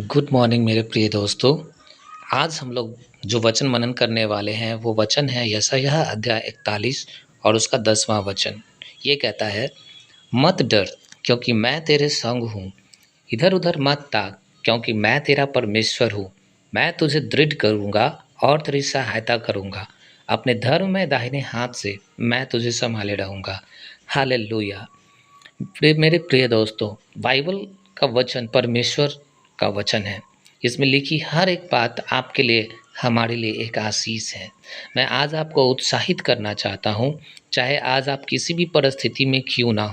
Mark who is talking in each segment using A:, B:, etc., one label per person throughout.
A: Good morning मेरे प्रिय दोस्तों। आज हम लोग जो वचन मनन करने वाले हैं वो वचन है यशायाह अध्याय 41 और उसका 10वां वचन। ये कहता है, मत डर क्योंकि मैं तेरे संग हूँ, इधर-उधर मत ताक क्योंकि मैं तेरा परमेश्वर हूँ। मैं तुझे दृढ़ करूँगा और तेरी सहायता करूँगा। अपने धर्म में दाहिने हाथ से मैं तुझे सँभाले रहूँगा। हालेलुया! मेरे प्रिय दोस्तों, बाइबल का वचन परमेश्वर का वचन है। इसमें लिखी हर एक बात आपके लिए, हमारे लिए एक आशीष है। मैं आज आपको उत्साहित करना चाहता हूँ, चाहे आज आप किसी भी परिस्थिति में क्यों ना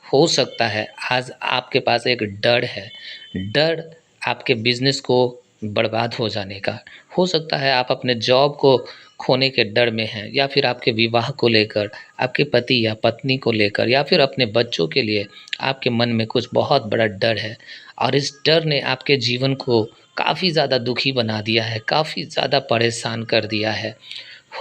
A: हो सकता है आज आपके पास एक डर है। डर आपके बिज़नेस को बर्बाद हो जाने का। हो सकता है आप अपने जॉब को खोने के डर में हैं, या फिर आपके विवाह को लेकर, आपके पति या पत्नी को लेकर, या फिर अपने बच्चों के लिए आपके मन में कुछ बहुत बड़ा डर है और इस डर ने आपके जीवन को काफ़ी ज़्यादा दुखी बना दिया है, काफ़ी ज़्यादा परेशान कर दिया है।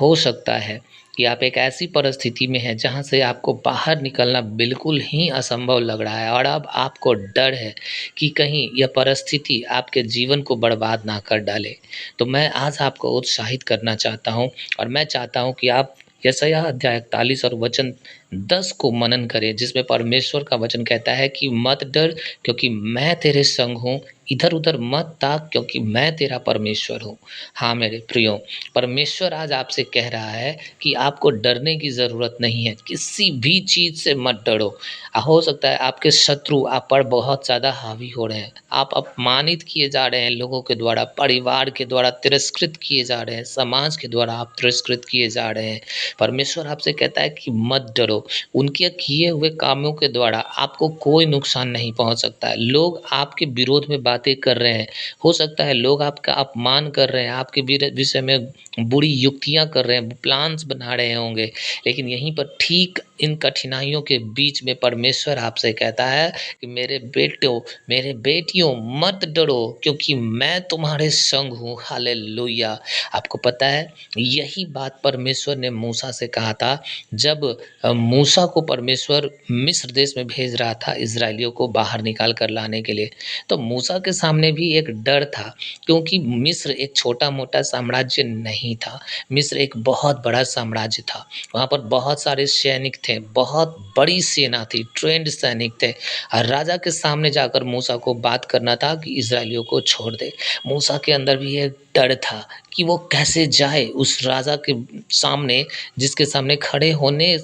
A: हो सकता है कि आप एक ऐसी परिस्थिति में हैं जहाँ से आपको बाहर निकलना बिल्कुल ही असंभव लग रहा है और अब आपको डर है कि कहीं यह परिस्थिति आपके जीवन को बर्बाद ना कर डाले। तो मैं आज आपको उत्साहित करना चाहता हूँ और मैं चाहता हूँ कि आप यशायाह अध्याय 41 और वचन 10 को मनन करें, जिसमें परमेश्वर का वचन कहता है कि मत डर क्योंकि मैं तेरे संग हूँ, इधर-उधर मत ताक क्योंकि मैं तेरा परमेश्वर हूँ। हाँ, मेरे प्रियो, परमेश्वर आज आपसे कह रहा है कि आपको डरने की ज़रूरत नहीं है, किसी भी चीज़ से मत डरो। हो सकता है आपके शत्रु आप पर बहुत ज़्यादा हावी हो रहे हैं, आप अपमानित किए जा रहे हैं लोगों के द्वारा, परिवार के द्वारा तिरस्कृत किए जा रहे हैं, समाज के द्वारा आप तिरस्कृत किए जा रहे हैं। परमेश्वर आपसे कहता है कि मत डरो, उनके किए हुए कामों के द्वारा आपको कोई नुकसान नहीं पहुँच सकता है। लोग आपके विरोध में बातें कर रहे हैं, हो सकता है लोग आपका अपमान कर रहे हैं, आपके विषय में बुरी युक्तियाँ कर रहे हैं, प्लान्स बना रहे होंगे, लेकिन यहीं पर ठीक इन कठिनाइयों के बीच में परमेश्वर आपसे कहता है कि मेरे बेटों, मेरे बेटियों, मत डरो क्योंकि मैं तुम्हारे संग हूँ। हालेलुया! आपको पता है यही बात परमेश्वर ने मूसा से कहा था जब मूसा को परमेश्वर मिस्र देश में भेज रहा था इज़राइलियों को बाहर निकाल कर लाने के लिए। तो मूसा के सामने भी एक डर था, क्योंकि मिस्र एक छोटा-मोटा साम्राज्य नहीं था, मिस्र एक बहुत बड़ा साम्राज्य था। वहाँ पर बहुत सारे सैनिक थे, बहुत बड़ी सेना थी, ट्रेंड सैनिक थे और राजा के सामने जाकर मूसा को बात करना था कि इज़राइलियों को छोड़ दे। मूसा के अंदर भी एक डर था कि वो कैसे जाए उस राजा के सामने, जिसके सामने खड़े होने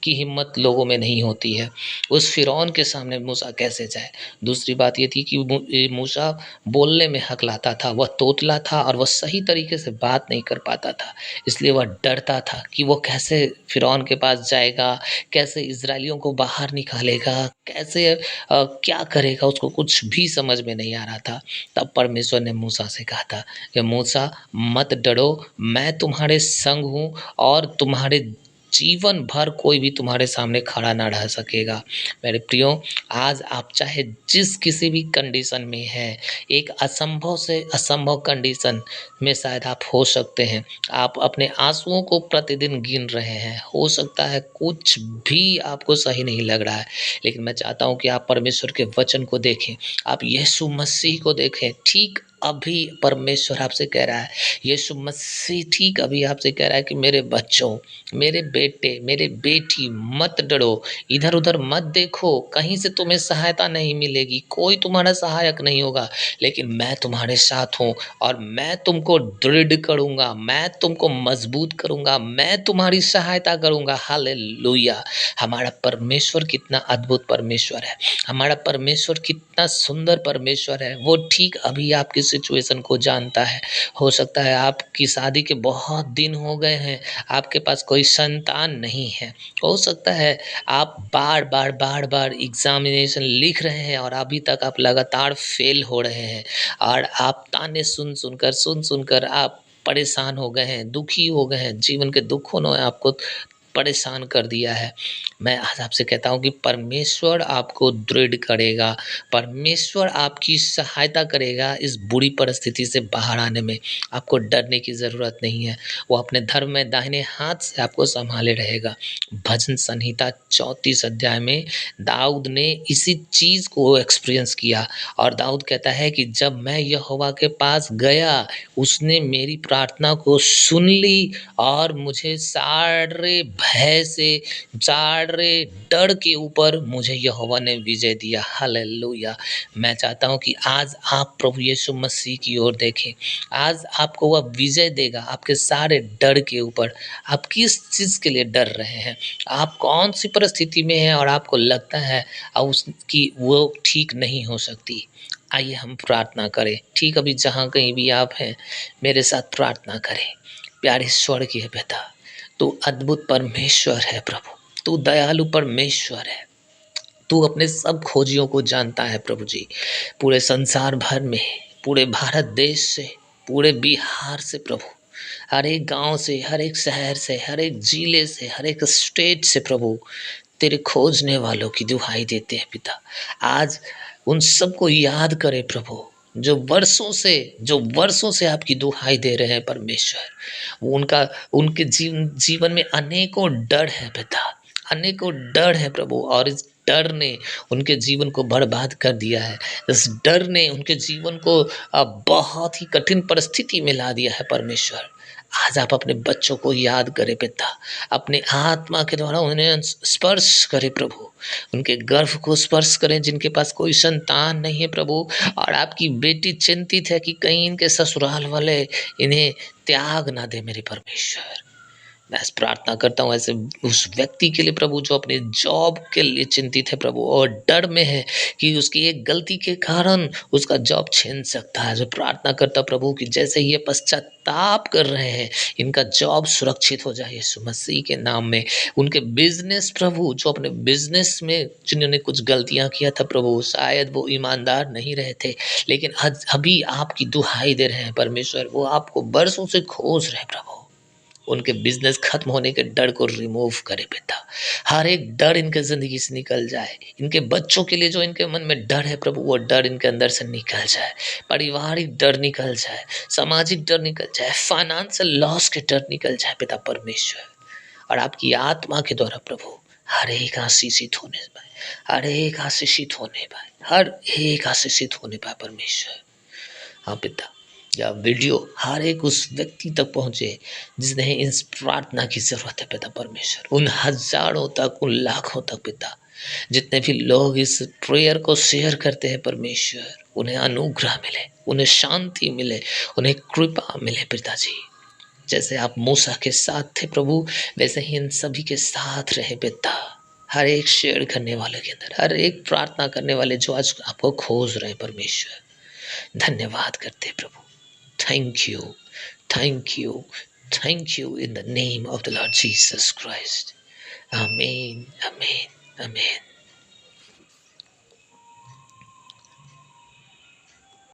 A: की हिम्मत लोगों में नहीं होती है। उस फ़िरौन के सामने मूसा कैसे जाए? दूसरी बात ये थी कि मूसा बोलने में हकलाता था, वह तोतला था और वह सही तरीके से बात नहीं कर पाता था। इसलिए वह डरता था कि वो कैसे फ़िरौन के पास जाएगा, कैसे इज़राइलियों को बाहर निकालेगा, कैसे क्या करेगा, उसको कुछ भी समझ में नहीं आ रहा था। तब परमेश्वर ने मूसा से कहा था कि मूसा मत डरो, मैं तुम्हारे संग हूँ और तुम्हारे जीवन भर कोई भी तुम्हारे सामने खड़ा ना रह सकेगा। मेरे प्रियो, आज आप चाहे जिस किसी भी कंडीशन में हैं, एक असंभव से असंभव कंडीशन में शायद आप हो सकते हैं। आप अपने आँसुओं को प्रतिदिन गिन रहे हैं, हो सकता है कुछ भी आपको सही नहीं लग रहा है, लेकिन मैं चाहता हूँ कि आप परमेश्वर के वचन को देखें, आप यीशु मसीह को देखें। ठीक अभी परमेश्वर आपसे कह रहा है, यीशु मसीह ठीक अभी आपसे कह रहा है कि मेरे बच्चों, मेरे बेटे, मेरे बेटी, मत डरो, इधर-उधर मत देखो, कहीं से तुम्हें सहायता नहीं मिलेगी, कोई तुम्हारा सहायक नहीं होगा, लेकिन मैं तुम्हारे साथ हूँ और मैं तुमको दृढ़ करूँगा, मैं तुमको मजबूत करूँगा, मैं तुम्हारी सहायता करूँगा। हालेलुया! हमारा परमेश्वर कितना अद्भुत परमेश्वर है, हमारा परमेश्वर कितना सुंदर परमेश्वर है, वो ठीक अभी आपकी सिचुएशन को जानता है। हो सकता है आपकी शादी के बहुत दिन हो गए हैं, आपके पास कोई संतान नहीं है। हो सकता है आप बार-बार एग्ज़ामिनेशन लिख रहे हैं और अभी तक आप लगातार फ़ेल हो रहे हैं और आप ताने सुन-सुन कर आप परेशान हो गए हैं, दुखी हो गए हैं, जीवन के दुखों ने आपको परेशान कर दिया है। मैं आज आपसे कहता हूँ कि परमेश्वर आपको दृढ़ करेगा, परमेश्वर आपकी सहायता करेगा इस बुरी परिस्थिति से बाहर आने में। आपको डरने की ज़रूरत नहीं है, वो अपने धर्म में दाहिने हाथ से आपको सँभाले रहेगा। भजन संहिता 34 अध्याय में दाऊद ने इसी चीज़ को एक्सपीरियंस किया और दाऊद कहता है कि जब मैं यहोवा के पास गया, उसने मेरी प्रार्थना को सुन ली और मुझे सारे भय से, सारे डर के ऊपर मुझे यहोवा ने विजय दिया। हालेलुया! मैं चाहता हूँ कि आज आप प्रभु यीशु मसीह की ओर देखें। आज आपको वह विजय देगा आपके सारे डर के ऊपर। आप किस चीज़ के लिए डर रहे हैं? आप कौन-सी परिस्थिति में हैं और आपको लगता है उसकी वो ठीक नहीं हो सकती? आइए हम प्रार्थना करें। ठीक अभी जहाँ कहीं भी आप हैं, मेरे साथ प्रार्थना करें। प्यारे स्वर्गीय पिता, तू अद्भुत परमेश्वर है प्रभु, तू दयालु परमेश्वर है। तू अपने सब खोजियों को जानता है प्रभु जी। पूरे संसार भर में, पूरे भारत देश से, पूरे बिहार से प्रभु, हर एक गाँव से, हर एक शहर से, हर एक ज़िले से, हर एक स्टेट से प्रभु, तेरे खोजने वालों की दुहाई देते हैं पिता। आज उन सबको याद करें प्रभु, जो वर्षों से आपकी दुहाई दे रहे हैं परमेश्वर। वो उनके जीवन में अनेकों डर है पिता, अनेकों डर है प्रभु और इस डर ने उनके जीवन को बर्बाद कर दिया है। इस डर ने उनके जीवन को बहुत ही कठिन परिस्थिति में ला दिया है परमेश्वर। आज आप अपने बच्चों को याद करें पिता, अपने आत्मा के द्वारा उन्हें स्पर्श करें प्रभु, उनके गर्भ को स्पर्श करें जिनके पास कोई संतान नहीं है प्रभु। और आपकी बेटी चिंतित है कि कहीं इनके ससुराल वाले इन्हें त्याग ना दे मेरे परमेश्वर। मैं आज प्रार्थना करता हूँ ऐसे उस व्यक्ति के लिए प्रभु जो अपने जॉब के लिए चिंतित है प्रभु और डर में है कि उसकी एक गलती के कारण उसका जॉब छीन सकता है। जो प्रार्थना करता प्रभु कि जैसे ये पश्चाताप कर रहे हैं, इनका जॉब सुरक्षित हो जाए यीशु मसीह के नाम में। उनके बिजनेस प्रभु, जो अपने बिजनेस में जिन्होंने कुछ गलतियां किया था प्रभु, शायद वो ईमानदार नहीं रहे थे, लेकिन आज अभी आपकी दुहाई दे रहे हैं परमेश्वर, वो आपको बरसों से खोज रहे हैं प्रभु। उनके बिजनेस खत्म होने के डर को रिमूव करे पिता। हर एक डर इनके ज़िंदगी से निकल जाए। इनके बच्चों के लिए जो इनके मन में डर है प्रभु, वो डर इनके अंदर से निकल जाए। पारिवारिक डर निकल जाए, सामाजिक डर निकल जाए, फाइनेंशियल लॉस के डर निकल जाए पिता परमेश्वर। और आपकी आत्मा के द्वारा प्रभु हर एक आशीषित होने पाए, हर एक आशीषित होने पाए, हर एक आशीषित होने पाए परमेश्वर। हाँ पिता, या वीडियो हर एक उस व्यक्ति तक पहुँचे जिन्हें इस प्रार्थना की ज़रूरत है पिता परमेश्वर। उन हज़ारों तक, उन लाखों तक पिता, जितने भी लोग इस प्रेयर को शेयर करते हैं परमेश्वर, उन्हें अनुग्रह मिले, उन्हें शांति मिले, उन्हें कृपा मिले पिताजी। जैसे आप मूसा के साथ थे प्रभु, वैसे ही इन सभी के साथ रहे पिता। हर एक शेयर करने वाले के अंदर, हर एक प्रार्थना करने वाले जो आज आपको खोज रहे परमेश्वर, धन्यवाद करते प्रभु। Thank you, thank you, thank you in the name of the Lord Jesus Christ. Amen, amen, amen.